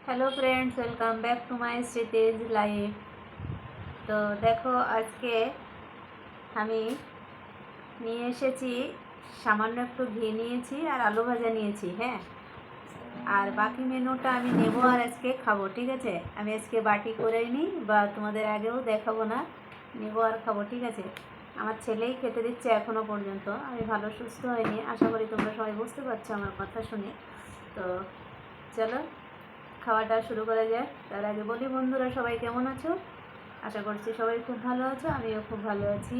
Hello friends, welcome back to my Smriti's life. তো দেখো, আজকে আমি নিয়ে এসেছি সামান্য একটু ঘি নিয়েছি আর আলু ভাজা নিয়েছি। হ্যাঁ, আর বাকি মেনুটা আমি নেবো আর আজকে খাবো। ঠিক আছে, আমি আজকে বাটি করেই নিই বা তোমাদের আগেও দেখাবো না, নেবো আর খাবো। ঠিক আছে, আমার ছেলেই খেতে দিচ্ছে এখনও পর্যন্ত। আমি ভালো সুস্থ হয়নি, আশা করি তোমরা সবাই বুঝতে পারছো আমার কথা শুনে। তো চলো খাওয়াটা শুরু করা যায়। তার আগে বলি, বন্ধুরা সবাই কেমন আছো? আশা করছি সবাই খুব ভালো আছো, আমিও খুব ভালো আছি,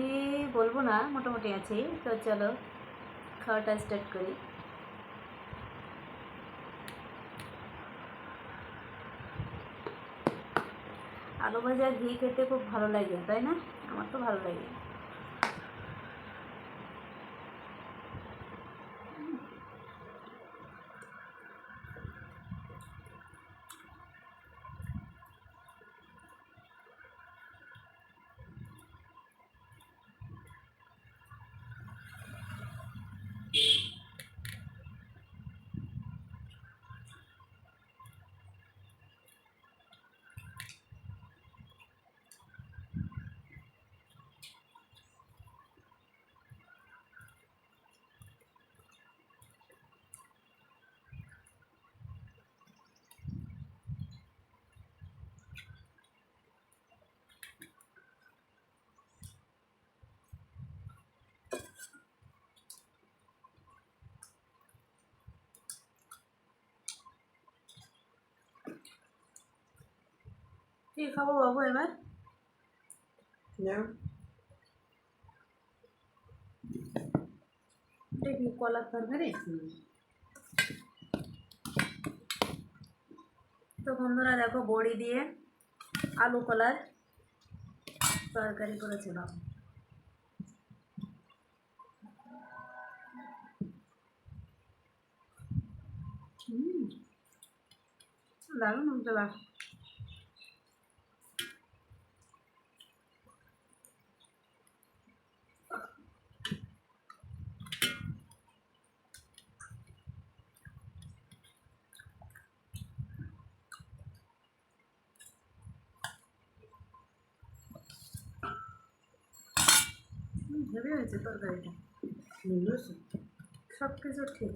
বলবো না মোটামুটি আছি। তো চলো খাওয়াটা স্টার্ট করি। আলু ভাজা ঘি খেতে খুব ভালো লাগে, তাই না? আমার তো ভালো লাগে। কি খাবো বাবু এবার? এটা কি কলার তরকারি? তো বন্ধুরা দেখো, বড়ি দিয়ে আলু কলার তরকারি করেছে বাবু। দারুণ হচ্ছে বা। হেভি হয়েছে তরকারিটা, সব কিছু ঠিক।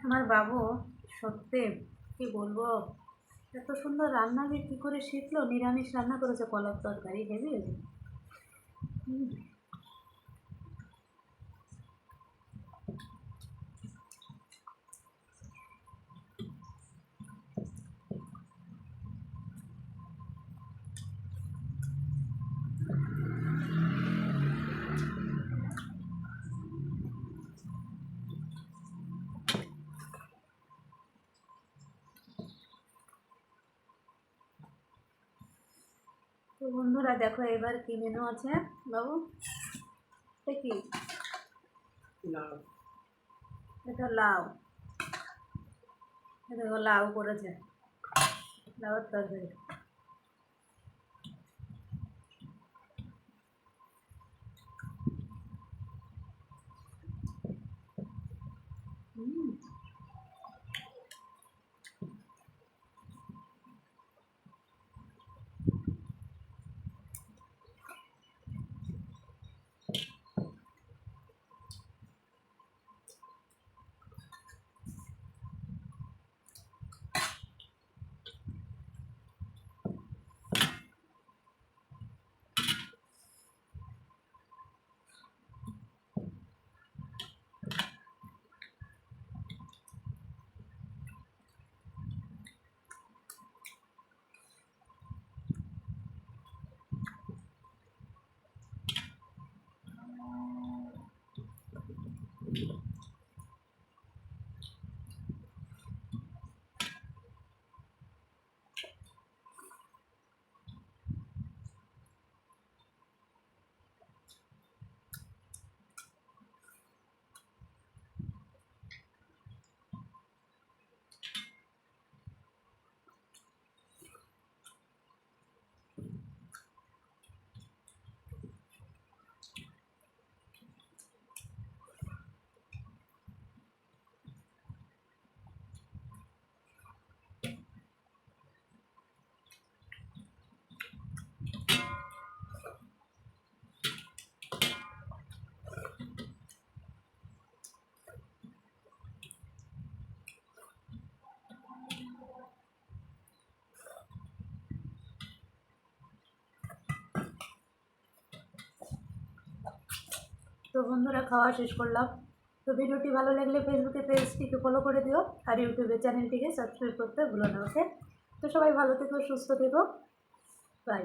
আমার বাবু সত্যি কি বলবো, এত সুন্দর রান্না যে কী করে শিখলো। নিরামিষ রান্না করেছে, কলার তরকারি, হেভি হয়েছে। তো বন্ধুরা দেখো, এবার কি মেনু আছে বাবু? এটা কি? এটা লাউ। এটা লাউ করেছে, লাউয়ের তরকারি। তো বন্ধুরা, খাওয়া শেষ করলাম। তো ভিডিওটি ভালো লাগলে ফেসবুকে পেজটিকে ফলো করে দিও, আর ইউটিউবে চ্যানেলটিকে সাবস্ক্রাইব করতে ভুলো না। ওকে, তো সবাই ভালো থেকো, সুস্থ থেকো, বাই।